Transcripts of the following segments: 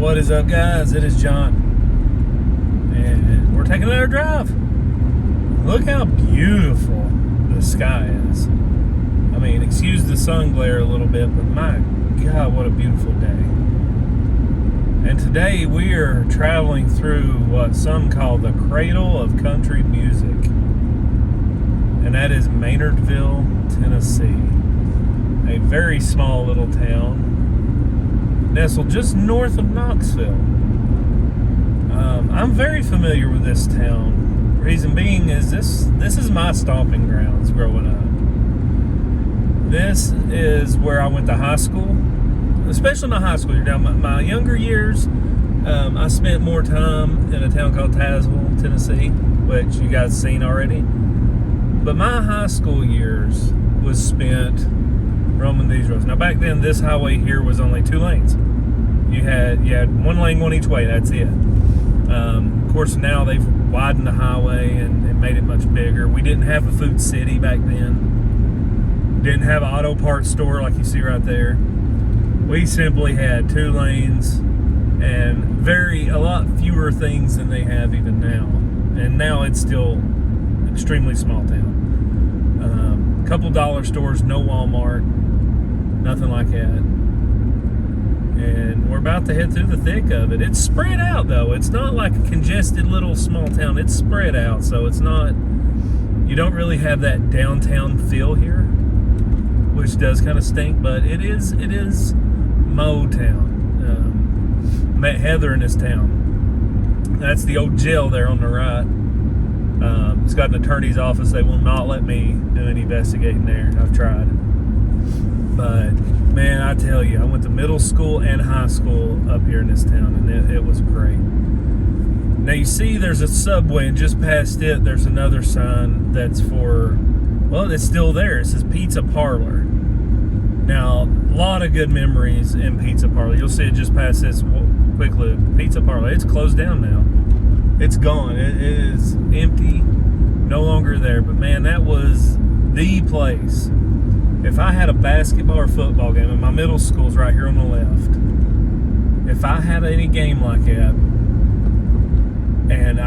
What is up, guys? It is John, and we're taking another drive. Look how beautiful the sky is. I mean, excuse the sun glare a little bit, but my God, what a beautiful day. And today we are traveling through what some call the cradle of country music, and that is Maynardville, Tennessee. A very small little town nestled just north of Knoxville. I'm very familiar with this town. Reason being is this is my stomping grounds growing up. This is where I went to high school, especially my high school year. Now, my younger years, I spent more time in a town called Tazewell, Tennessee, which you guys seen already. But my high school years was spent roaming these roads. Now, back then, this highway here was only 2 lanes. You had 1 lane, one each way. That's it. Of course, now they've widened the highway and made it much bigger. We didn't have a food city back then. Didn't have an auto parts store like you see right there. We simply had 2 lanes and a lot fewer things than they have even now. And now it's still extremely small town. Couple dollar stores, no Walmart, nothing like that. And we're about to head through the thick of it. It's spread out though. It's not like a congested little small town. It's spread out, so it's not, you don't really have that downtown feel here, which does kind of stink, but it is Motown. Met Heather in this town. That's the old jail there on the right. It's got an attorney's office. They will not let me do any investigating there. I've tried. But, man, I tell you, I went to middle school and high school up here in this town, and it was great. Now, you see there's a Subway, and just past it, there's another sign that's for, well, it's still there. It says Pizza Parlor. Now, a lot of good memories in Pizza Parlor. You'll see it just past this quick loop. Pizza Parlor. It's closed down now. It's gone. It is empty. No longer there. But, man, that was the place. If I had a basketball or football game, and my middle school's right here on the left, if I had any game like that, and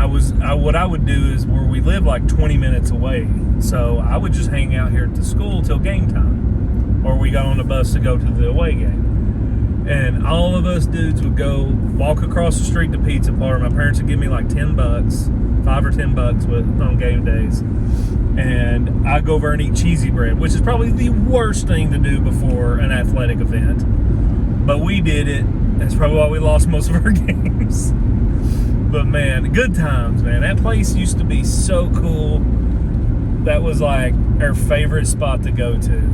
what I would do is, where we live like 20 minutes away, so I would just hang out here at the school till game time, or we got on the bus to go to the away game. And all of us dudes would go walk across the street to Pizza Parlor. My parents would give me like $10, $5 or $10 on game days. And I'd go over and eat cheesy bread, which is probably the worst thing to do before an athletic event. But we did it. That's probably why we lost most of our games. But man, good times, man. That place used to be so cool. That was like our favorite spot to go to.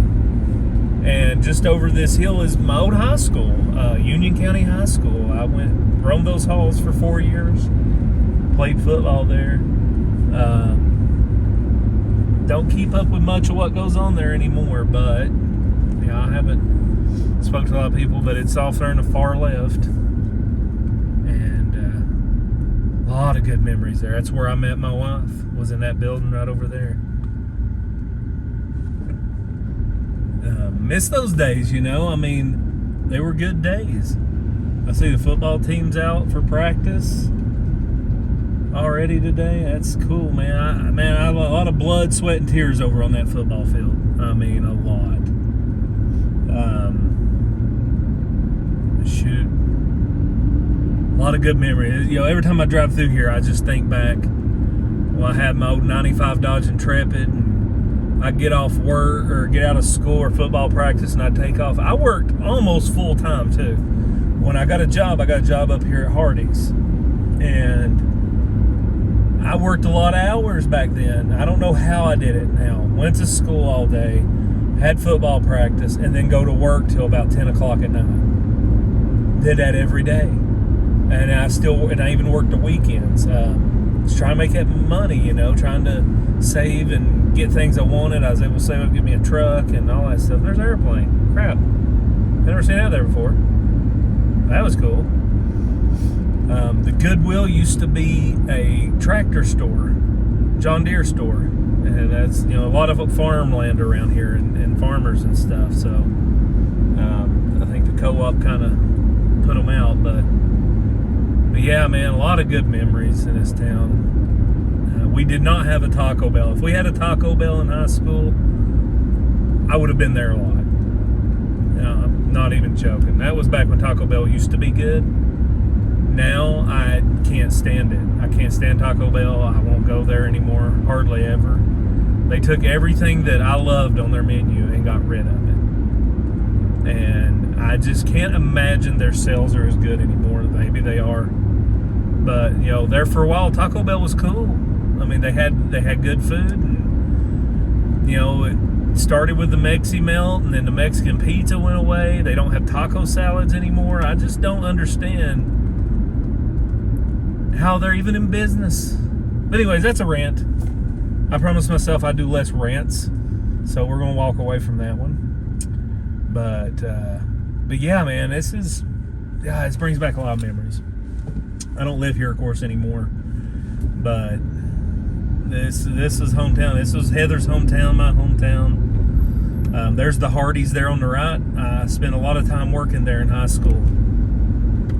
And just over this hill is my old high school, Union County High School. I roamed those halls for 4 years, played football there. Don't keep up with much of what goes on there anymore, but I haven't spoke to a lot of people, but it's off there in the far left, and a lot of good memories there. That's where I met my wife, was in that building right over there. Miss those days, I mean, they were good days. I see the football team's out for practice already today. That's cool, man. I had a lot of blood, sweat, and tears over on that football field. I mean, a lot. Shoot. A lot of good memories. Every time I drive through here, I just think back. Well, I had my old 95 Dodge Intrepid, and I'd get off work or get out of school or football practice, and I'd take off. I worked almost full time, too. When I got a job up here at Hardee's. And I worked a lot of hours back then. I don't know how I did it now. Went to school all day, had football practice, and then go to work till about 10 o'clock at night. Did that every day. And I even worked the weekends. Just trying to make that money, trying to save and get things I wanted. I was able to save up, get me a truck and all that stuff. There's an airplane. Crap. Never seen that there before. That was cool. The Goodwill used to be a tractor store, John Deere store, and that's a lot of farmland around here and farmers and stuff. So I think the co-op kind of put them out, but yeah, man, a lot of good memories in this town. We did not have a Taco Bell. If we had a Taco Bell in high school, I would have been there a lot. I'm not even joking. That was back when Taco Bell used to be good. Now I can't stand it. I can't stand Taco Bell. I won't go there anymore, hardly ever. They took everything that I loved on their menu and got rid of it. And I just can't imagine their sales are as good anymore. Maybe they are. But, there for a while, Taco Bell was cool. I mean, they had good food. And, it started with the Mexi Melt, and then the Mexican pizza went away. They don't have taco salads anymore. I just don't understand how they're even in business. But anyways, that's a rant. I promised myself I'd do less rants, so we're gonna walk away from that one. But yeah, man, this brings back a lot of memories. I don't live here, of course, anymore, but this is hometown. This was Heather's hometown, my hometown. There's the Hardys there on the right. I spent a lot of time working there in high school,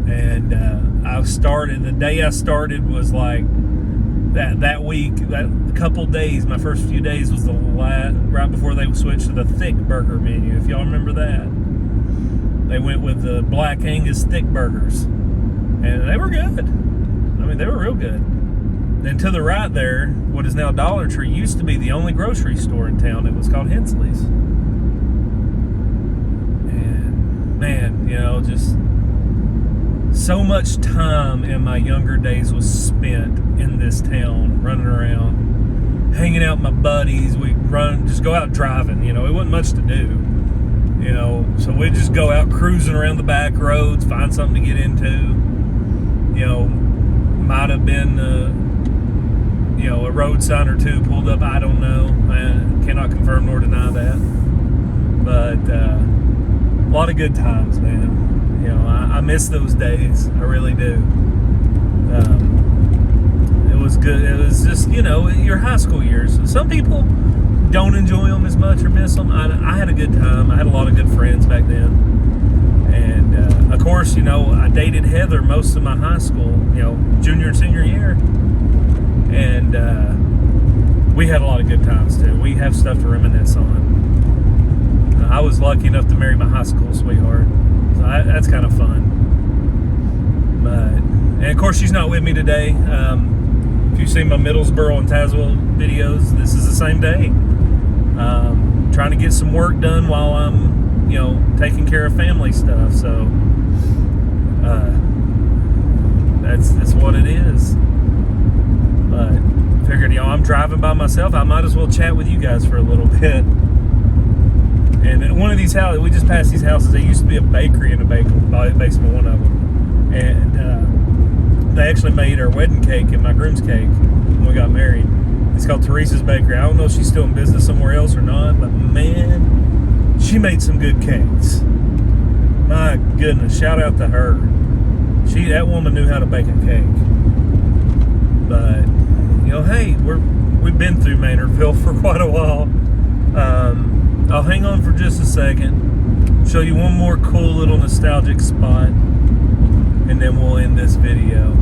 and the day I started was like that week, that couple days, my first few days was right before they switched to the thick burger menu. If y'all remember that, they went with the Black Angus thick burgers, and they were good. I mean, they were real good. Then to the right there, what is now Dollar Tree, used to be the only grocery store in town. It was called Hensley's. And man, just so much time in my younger days was spent in this town, running around, hanging out with my buddies. We'd just go out driving. It wasn't much to do. So we'd just go out cruising around the back roads, find something to get into. Might have been a road sign or two pulled up. I don't know. I cannot confirm nor deny that. But a lot of good times, man. I miss those days. I really do. It was good. It was just, your high school years. Some people don't enjoy them as much or miss them. I had a good time. I had a lot of good friends back then. And, of course, I dated Heather most of my high school, junior and senior year. And we had a lot of good times, too. We have stuff to reminisce on. I was lucky enough to marry my high school sweetheart. So that's kind of fun. And of course, she's not with me today. If you've seen my Middlesboro and Tazewell videos, this is the same day. Trying to get some work done while I'm, taking care of family stuff. So that's what it is. But figured, I'm driving by myself. I might as well chat with you guys for a little bit. And one of these houses, we just passed these houses. There used to be a bakery in the basement, one of them. And they actually made our wedding cake and my groom's cake when we got married. It's called Teresa's Bakery. I don't know if she's still in business somewhere else or not, but man, she made some good cakes. My goodness, shout out to her. That woman knew how to bake a cake. But, hey, we've been through Maynardville for quite a while. I'll hang on for just a second, show you one more cool little nostalgic spot, and then we'll end this video.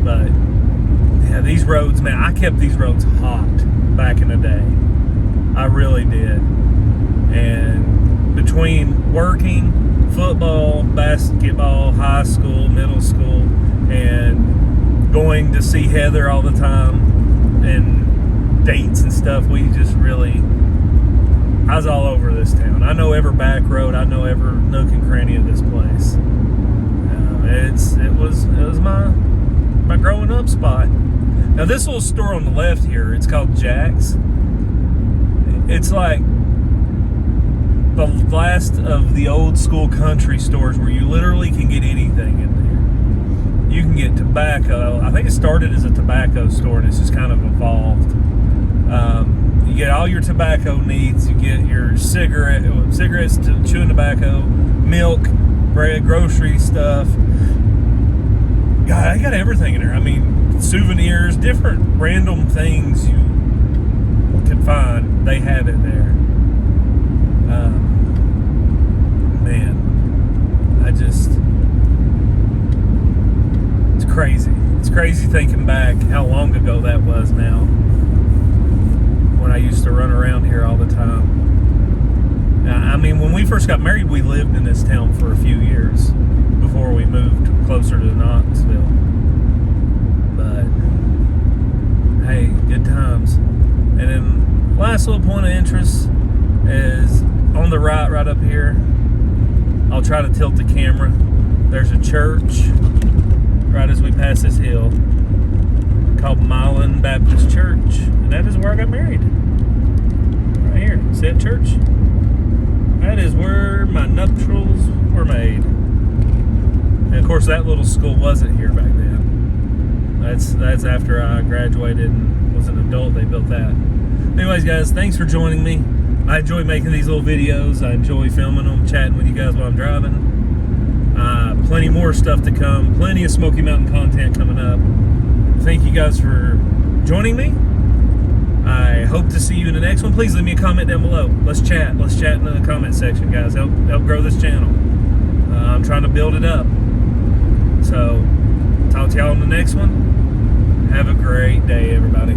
But yeah, these roads, man, I kept these roads hot back in the day. I really did. And between working, football, basketball, high school, middle school, and going to see Heather all the time, and dates and stuff, I was all over this town. I know every back road. I know every nook and cranny of this place. It was my growing up spot. Now this little store on the left here, it's called Jack's. It's like the last of the old school country stores where you literally can get anything in there. You can get tobacco. I think it started as a tobacco store and it's just kind of evolved. You get all your tobacco needs. You get your cigarettes, chewing tobacco, milk, bread, grocery stuff. God, I got everything in there. I mean, souvenirs, different random things you can find. They have it there. Man, crazy thinking back how long ago that was now, when I used to run around here all the time. I mean, when we first got married, we lived in this town for a few years before we moved closer to Knoxville. But hey, good times. And then last little point of interest is on the right up here. I'll try to tilt the camera. There's a church right as we pass this hill called Milan Baptist Church, and that is where I got married. Right here. See that church? That is where my nuptials were made. And of course, that little school wasn't here back then. That's after I graduated and was an adult. They built that. Anyways, guys, thanks for joining me. I enjoy making these little videos. I enjoy filming them, chatting with you guys while I'm driving. Plenty more stuff to come. Plenty of Smoky Mountain content coming up. Thank you guys for joining me. I hope to see you in the next one. Please leave me a comment down below. Let's chat. Let's chat in the comment section, guys. Help grow this channel. I'm trying to build it up. So, talk to y'all on the next one. Have a great day, everybody.